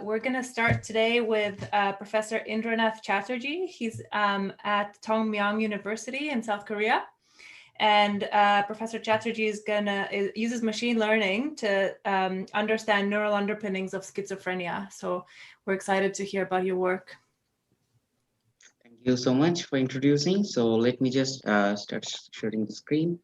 We're going to start today with Professor Indranath Chatterjee. He's at Tongmyong University in South Korea. And Professor Chatterjee uses machine learning to understand neural underpinnings of schizophrenia. So we're excited to hear about your work. Thank you so much for introducing. So let me just start sharing the screen.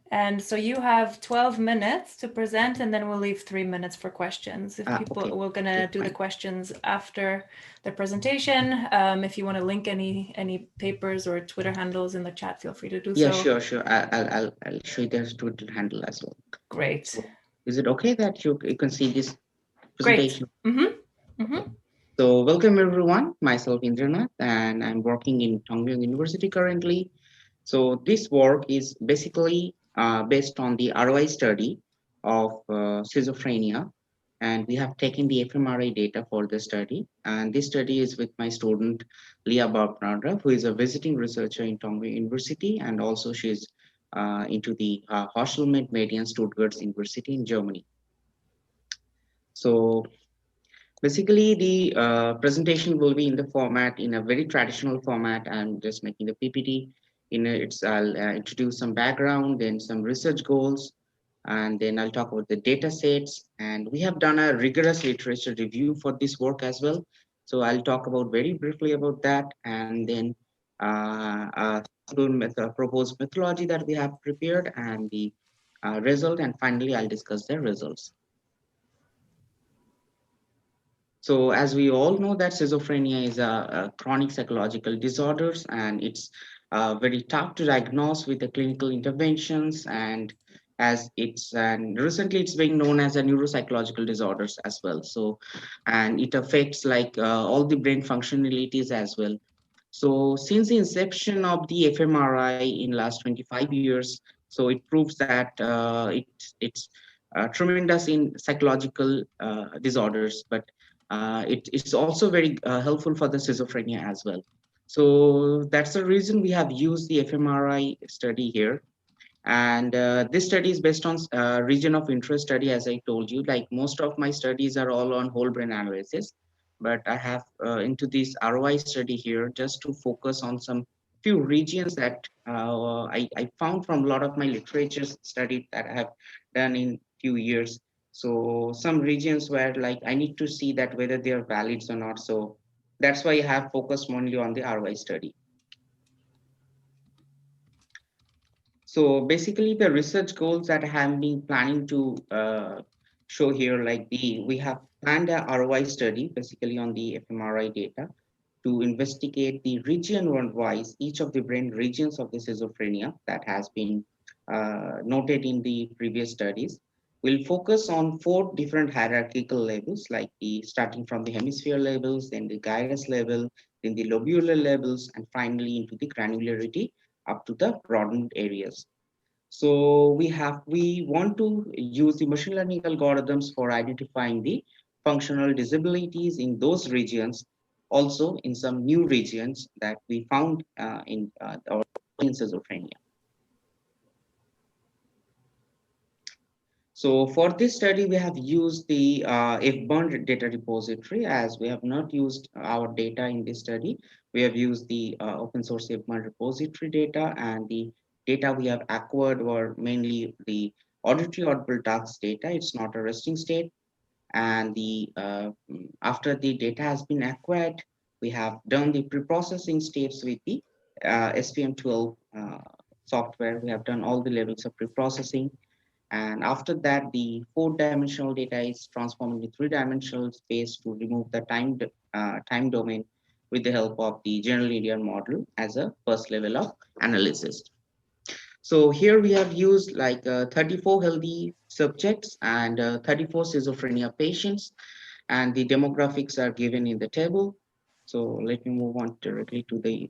And so you have 12 minutes to present, and then we'll leave 3 minutes for questions. If people, okay. We're gonna do the questions after the presentation. If you want to link any papers or Twitter handles in the chat, feel free to do so. Yeah, sure. I'll show you the Twitter handle as well. Great. So, is it okay that you can see this presentation? Great. So welcome everyone. Myself Indranath, and I'm working in Tongmyong University currently. So this work is basically based on the ROI study of schizophrenia, and we have taken the fMRI data for the study. And this study is with my student Leah Broadmann, who is a visiting researcher in Tongmyong University, and also she's into the Hochschule Medien Stuttgart University in Germany. So basically, the presentation will be in the format, in a very traditional format. I'm just making the PPT. I'll introduce some background, then some research goals, and then I'll talk about the data sets. And we have done a rigorous literature review for this work as well. So I'll talk about very briefly about that, and then proposed methodology that we have prepared and the result, and finally I'll discuss the results. So as we all know that schizophrenia is a chronic psychological disorders, and it's very tough to diagnose with the clinical interventions, and recently it's being known as a neuropsychological disorders as well. So, and it affects like all the brain functionalities as well. So since the inception of the fMRI in last 25 years, so it proves that it's tremendous in psychological disorders, but it's also very helpful for the schizophrenia as well. So that's the reason we have used the fMRI study here. And this study is based on region of interest study, as I told you. Like most of my studies are all on whole brain analysis, but I have into this ROI study here just to focus on some few regions that I found from a lot of my literature study that I have done in few years. So some regions where like I need to see that whether they are valid or not. So that's why I have focused only on the ROI study. So basically the research goals that I have been planning to show here, like we have planned a ROI study basically on the fMRI data to investigate the region-wise, each of the brain regions of the schizophrenia that has been noted in the previous studies. We'll focus on 4 different hierarchical levels, like starting from the hemisphere levels, then the gyrus level, then the lobular levels, and finally into the granularity up to the Broadmann areas. So we want to use the machine learning algorithms for identifying the functional disabilities in those regions, also in some new regions that we found in schizophrenia. So for this study, we have used the fBurn data repository, as we have not used our data in this study. We have used the open source fBurn repository data, and the data we have acquired were mainly the auditory audible tasks data. It's not a resting state. And the after the data has been acquired, we have done the pre-processing steps with the SPM12 software. We have done all the levels of pre-processing. And after that, the 4-dimensional data is transformed into 3-dimensional space to remove the time domain with the help of the general linear model as a first level of analysis. So here we have used like 34 healthy subjects and 34 schizophrenia patients, and the demographics are given in the table. So let me move on directly to the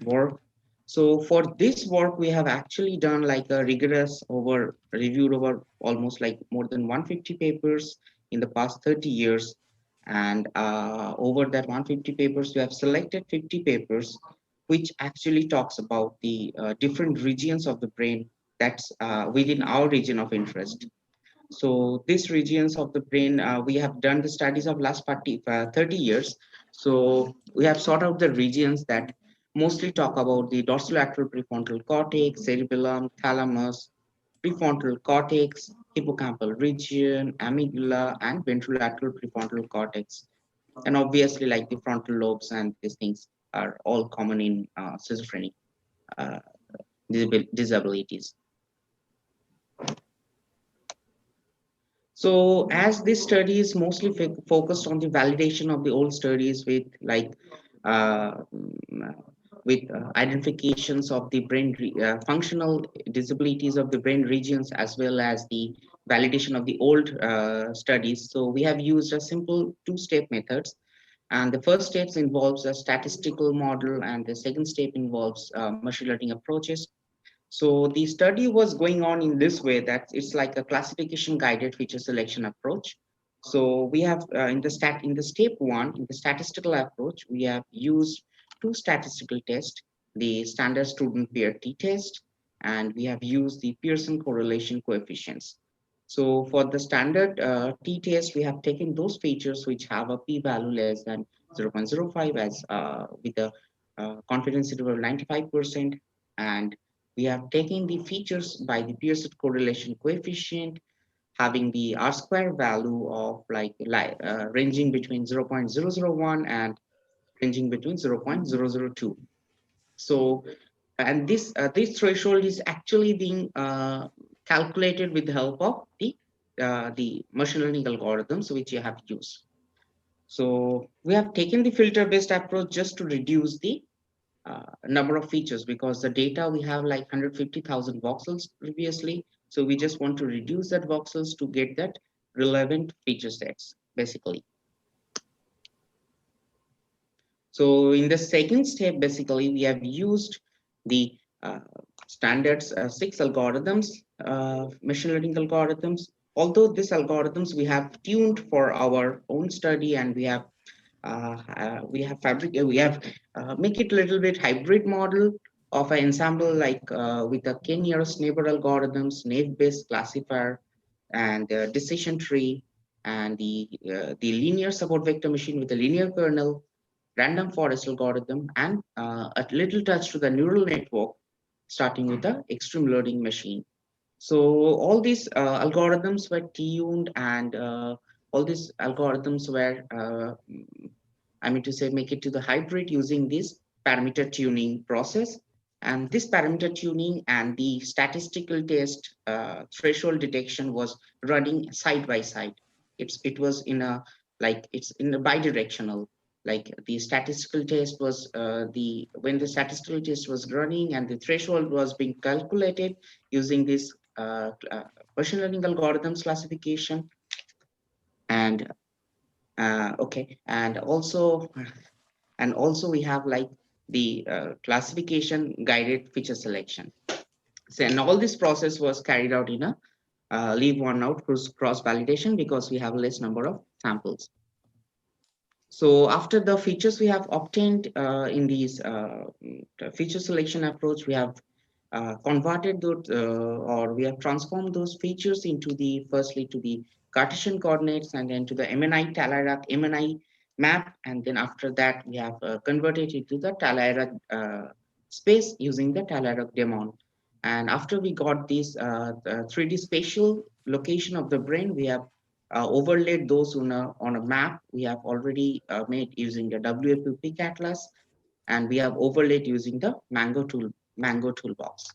work. So for this work, we have actually done like a rigorous reviewed over almost like more than 150 papers in the past 30 years. And over that 150 papers, we have selected 50 papers, which actually talks about the different regions of the brain that's within our region of interest. So these regions of the brain, we have done the studies of last 30 years. So we have sought out the regions that mostly talk about the dorsolateral prefrontal cortex, cerebellum, thalamus, prefrontal cortex, hippocampal region, amygdala, and ventrolateral prefrontal cortex. And obviously, like the frontal lobes and these things are all common in schizophrenia uh, disabilities. So as this study is mostly focused on the validation of the old studies with like uh, mm, identifications of the brain functional disabilities of the brain regions, as well as the validation of the old studies. So we have used a simple two-step methods. And the first steps involves a statistical model, and the second step involves machine learning approaches. So the study was going on in this way, that it's like a classification guided feature selection approach. So we have in the step one, in the statistical approach, we have used two statistical tests, the standard student pair t-test, and we have used the Pearson correlation coefficients. So for the standard t-test, we have taken those features which have a p-value less than 0.05 as with a confidence interval 95%, and we have taken the features by the Pearson correlation coefficient having the R square value of ranging between 0.001 and ranging between 0.002. So, and this threshold is actually being calculated with the help of the machine learning algorithms which you have used. So we have taken the filter based approach just to reduce the number of features, because the data we have like 150,000 voxels previously. So we just want to reduce that voxels to get that relevant feature sets, basically. So in the second step, basically, we have used the standards 6 algorithms, machine learning algorithms. Although these algorithms we have tuned for our own study, and we have make it a little bit hybrid model of an ensemble, like with the k nearest neighbor algorithms, naive-based classifier, and decision tree, and the linear support vector machine with a linear kernel, random forest algorithm, and a little touch to the neural network, starting with the extreme learning machine. So all these algorithms were tuned, and all these algorithms were, I mean to say, make it to the hybrid using this parameter tuning process. And this parameter tuning and the statistical test threshold detection was running side by side. It was in a it's in a bidirectional. Like the statistical test was when the statistical test was running and the threshold was being calculated using this machine learning algorithms classification. And okay, and also we have like the classification guided feature selection. So, and all this process was carried out in a leave one out cross validation, because we have less number of samples. So after the features we have obtained in these feature selection approach, we have converted those or we have transformed those features into the firstly to the Cartesian coordinates, and then to the MNI Talairach MNI map, and then after that we have converted it to the Talairach space using the Talairach daemon. And after we got this 3D spatial location of the brain, we have overlaid those on a map we have already made using the WFP Atlas, and we have overlaid using the Mango toolbox.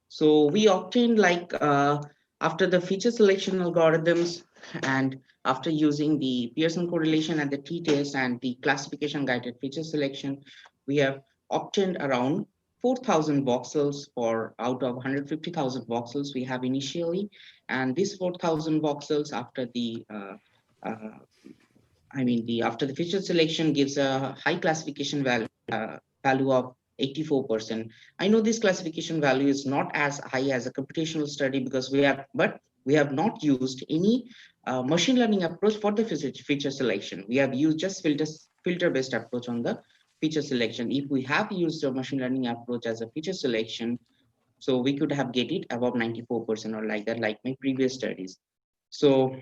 So we obtained after the feature selection algorithms, and after using the Pearson correlation and the t-test and the classification guided feature selection, we have obtained around 4,000 voxels for out of 150,000 voxels we have initially. And these 4,000 voxels after the after the feature selection gives a high classification value of 84%. I know this classification value is not as high as a computational study, because we have not used any machine learning approach for the feature selection. We have used just filter based approach on the feature selection. If we have used a machine learning approach as a feature selection, So we could have get it above 94% or like that, like my previous studies. So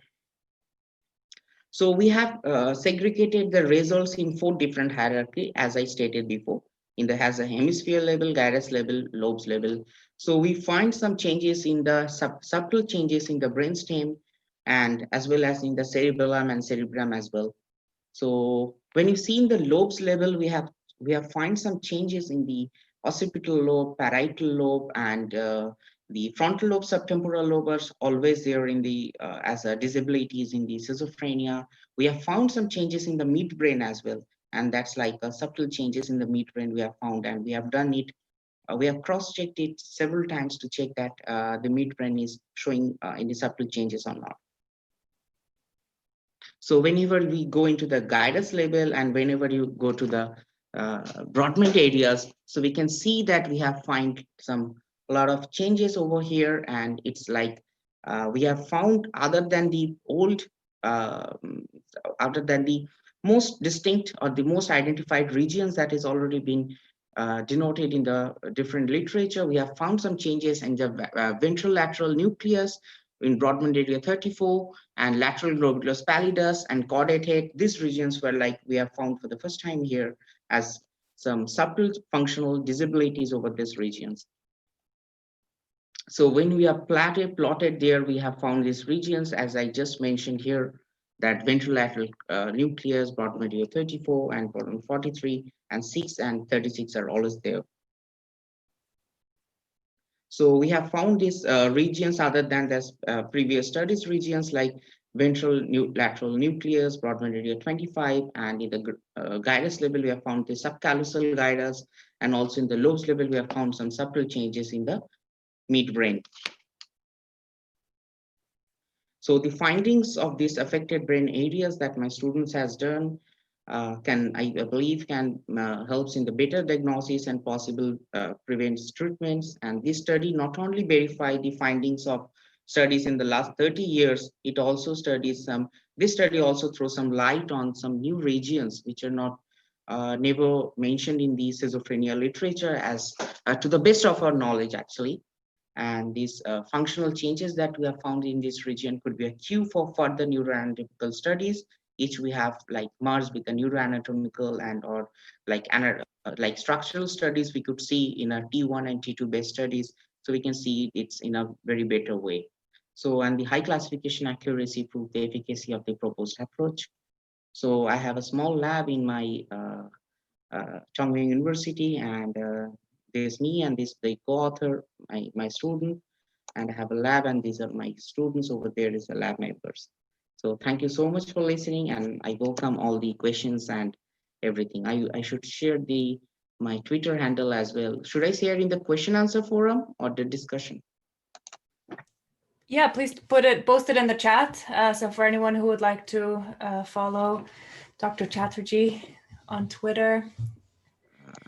we have segregated the results in 4 different hierarchy, as I stated before. In the has a hemisphere level, gyrus level, lobes level. So we find some changes in the subtle changes in the brainstem, and as well as in the cerebellum and cerebrum as well. So when you see in the lobes level, we have find some changes in the occipital lobe, parietal lobe, and the frontal lobe, subtemporal lobe are always there in the as a disabilities in the schizophrenia. We have found some changes in the midbrain as well, and that's like subtle changes in the midbrain we have found, and we have done it. We have cross-checked it several times to check that the midbrain is showing any subtle changes or not. So whenever we go into the Gyrus level and whenever you go to the Broadmann areas, so we can see that we have find a lot of changes over here, and it's like we have found other than the most distinct or the most identified regions that is already been denoted in the different literature, we have found some changes in the ventrolateral nucleus in Broadmann area 34 and lateral globulus pallidus and caudate head. These regions were like we have found for the first time here as some subtle functional disabilities over these regions. So when we are plotted there, we have found these regions, as I just mentioned here, that ventrolateral nucleus, Broadmann area 34 and Broadmann 43 and 6 and 36 are always there. So we have found these regions other than this previous studies regions like ventral lateral nucleus, Broadmann area 25, and in the gyrus level we have found the subcallosal gyrus, and also in the lobes level we have found some subtle changes in the midbrain. So the findings of these affected brain areas that my students has done I believe can helps in the better diagnosis and possible prevents treatments. And this study not only verify the findings of studies in the last 30 years, it also studies this study also throws some light on some new regions which are not never mentioned in the schizophrenia literature as to the best of our knowledge actually. And these functional changes that we have found in this region could be a cue for further neuroanatomical studies. Each we have like merged with the neuroanatomical and or like structural studies we could see in a T1 and T2 based studies. So we can see it's in a very better way. So, and the high classification accuracy proved the efficacy of the proposed approach. So I have a small lab in my Tongmyong University, and there's me and this the co-author, my student, and I have a lab, and these are my students over there is the lab members. So thank you so much for listening, and I welcome all the questions and everything. I should share my Twitter handle as well. Should I share in the question answer forum or the discussion? Yeah, please post it in the chat. So for anyone who would like to follow Dr. Chatterjee on Twitter.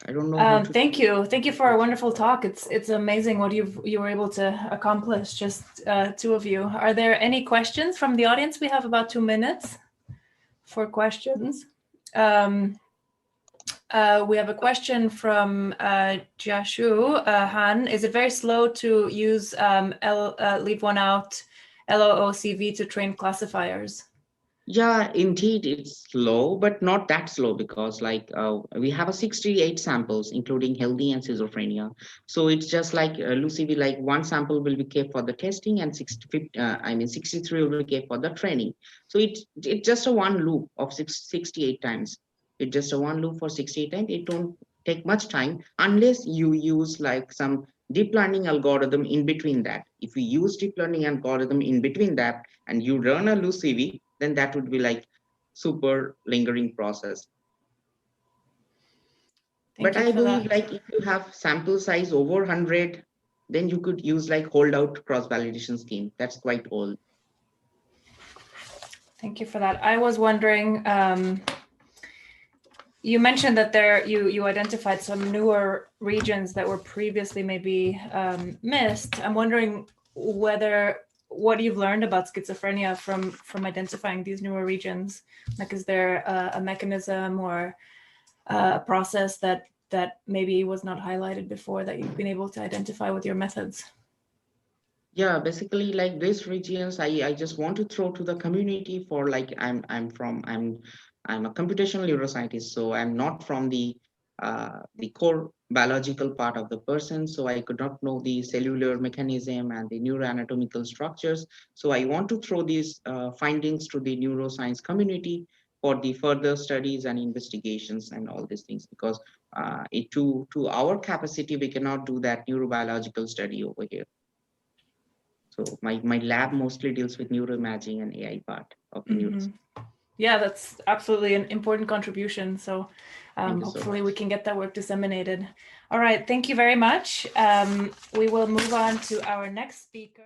I don't know. Thank you for a wonderful talk. It's amazing what you were able to accomplish, just two of you. Are there any questions from the audience? We have about 2 minutes for questions. We have a question from Jiashu Han. Is it very slow to use leave one out LOOCV to train classifiers? Yeah, indeed, it's slow, but not that slow because like we have a 68 samples, including healthy and schizophrenia. So it's just like LOOCV, like one sample will be kept for the testing and 63 will be kept for the training. So it's just a one loop of 68 times. It's just a one loop for 68 times. It don't take much time unless you use like some deep learning algorithm in between that. If you use deep learning algorithm in between that and you run a LOOCV, then that would be like super lingering process. But I believe like if you have sample size over 100, then you could use like holdout cross-validation scheme. That's quite old. Thank you for that. I was wondering, you mentioned that you identified some newer regions that were previously maybe missed. I'm wondering what you've learned about schizophrenia from identifying these newer regions. Like, is there a mechanism or a process that that maybe was not highlighted before that you've been able to identify with your methods? Yeah, basically like these regions, I just want to throw to the community for like I'm a computational neuroscientist, so I'm not from the core biological part of the person, so I could not know the cellular mechanism and the neuroanatomical structures. So I want to throw these findings to the neuroscience community for the further studies and investigations and all these things, because to our capacity we cannot do that neurobiological study over here. So my lab mostly deals with neuroimaging and AI part of the neuroscience. Yeah, that's absolutely an important contribution. So hopefully we much. can get that work disseminated. All right, thank you very much. We will move on to our next speaker.